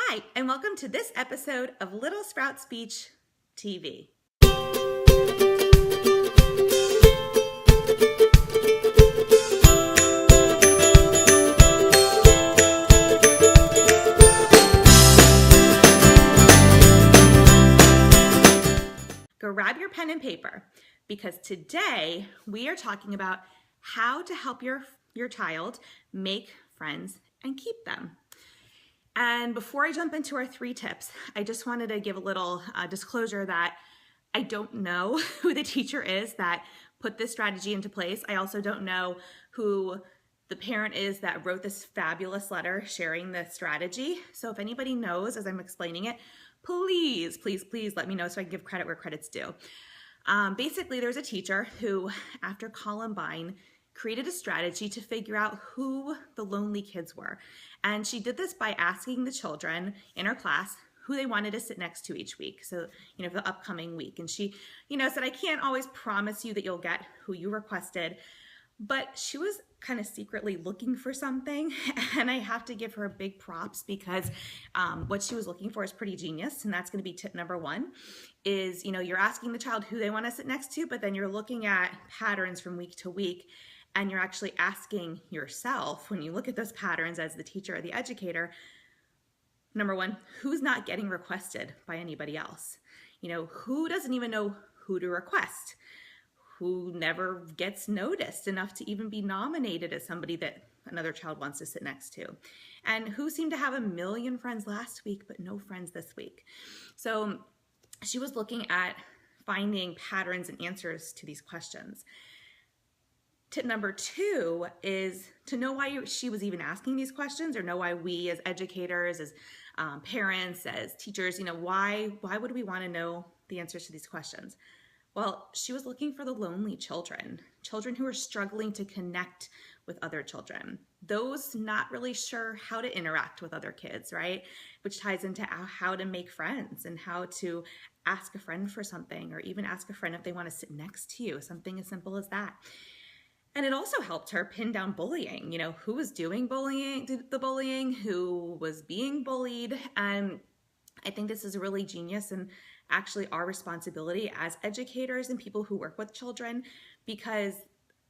Hi, and welcome to this episode of Little Sprout Speech TV. Grab your pen and paper because today we are talking about how to help your child make friends and keep them. And before I jump into our 3 tips, I just wanted to give a little disclosure that I don't know who the teacher is that put this strategy into place. I also don't know who the parent is that wrote this fabulous letter sharing the strategy. So if anybody knows as I'm explaining it, please let me know so I can give credit where credit's due. Basically, there's a teacher who, after Columbine, created a strategy to figure out who the lonely kids were. And she did this by asking the children in her class who they wanted to sit next to each week. So, for the upcoming week. And she, said, I can't always promise you that you'll get who you requested, but she was kind of secretly looking for something. And I have to give her big props because what she was looking for is pretty genius. And that's going to be tip number 1 is, you're asking the child who they want to sit next to, but then you're looking at patterns from week to week. And you're actually asking yourself, when you look at those patterns as the teacher or the educator, number 1, who's not getting requested by anybody else? Who doesn't even know who to request? Who never gets noticed enough to even be nominated as somebody that another child wants to sit next to? And who seemed to have a million friends last week, but no friends this week? So she was looking at finding patterns and answers to these questions. Tip number 2 is to know why she was even asking these questions, or know why we as educators, as parents, as teachers, why would we want to know the answers to these questions? Well, she was looking for the lonely children who are struggling to connect with other children, those not really sure how to interact with other kids, right? Which ties into how to make friends and how to ask a friend for something, or even ask a friend if they want to sit next to you, something as simple as that. And it also helped her pin down bullying, who was doing the bullying, who was being bullied. And I think this is really genius and actually our responsibility as educators and people who work with children, because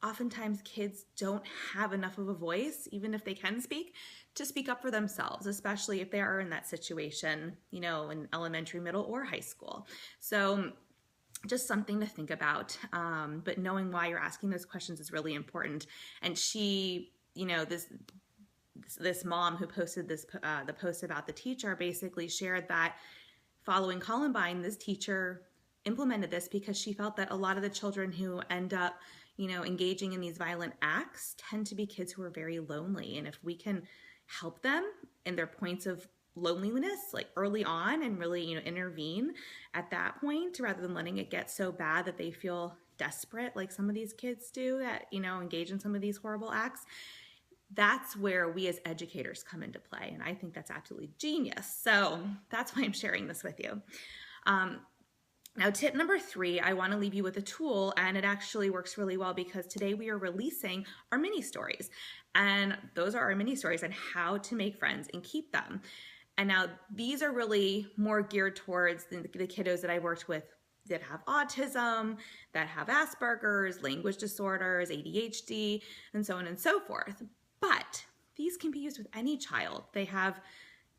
oftentimes kids don't have enough of a voice, even if they can speak, to speak up for themselves, especially if they are in that situation, in elementary, middle, or high school. So just something to think about, but knowing why you're asking those questions is really important. And she, this mom who posted the post about the teacher basically shared that following Columbine, this teacher implemented this because she felt that a lot of the children who end up, engaging in these violent acts tend to be kids who are very lonely. And if we can help them in their points of loneliness, like early on, and really, intervene at that point rather than letting it get so bad that they feel desperate, like some of these kids do that, engage in some of these horrible acts, that's where we as educators come into play. And I think that's absolutely genius. So that's why I'm sharing this with you. Now, tip number 3, I want to leave you with a tool, and it actually works really well because today we are releasing our mini stories. And those are our mini stories on how to make friends and keep them. And now these are really more geared towards the kiddos that I worked with that have autism, that have Asperger's, language disorders, ADHD, and so on and so forth. But these can be used with any child. They have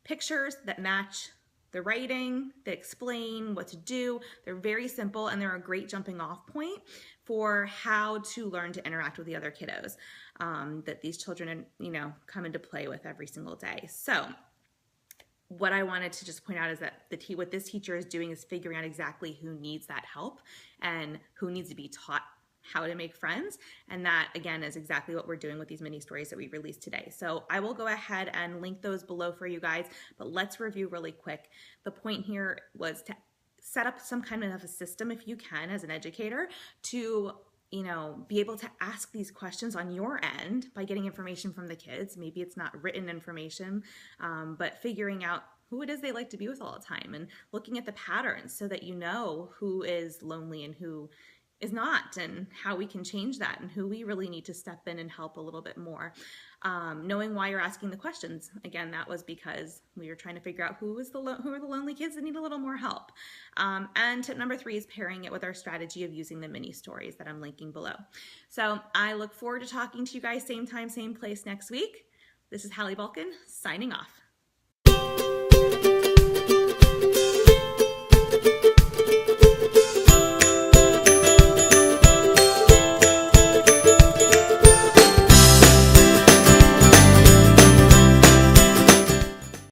pictures that match the writing, that explain what to do. They're very simple, and they're a great jumping off point for how to learn to interact with the other kiddos that these children, come into play with every single day. So what I wanted to just point out is that what this teacher is doing is figuring out exactly who needs that help and who needs to be taught how to make friends. And that, again, is exactly what we're doing with these mini stories that we released today. So I will go ahead and link those below for you guys, but let's review really quick. The point here was to set up some kind of a system, if you can, as an educator, to be able to ask these questions on your end by getting information from the kids. Maybe it's not written information, but figuring out who it is they like to be with all the time and looking at the patterns so that you know who is lonely and who not, and how we can change that, and who we really need to step in and help a little bit more. Knowing why you're asking the questions. Again, that was because we were trying to figure out who are the lonely kids that need a little more help. And tip number 3 is pairing it with our strategy of using the mini stories that I'm linking below. So I look forward to talking to you guys same time, same place next week. This is Hallie Balkin signing off.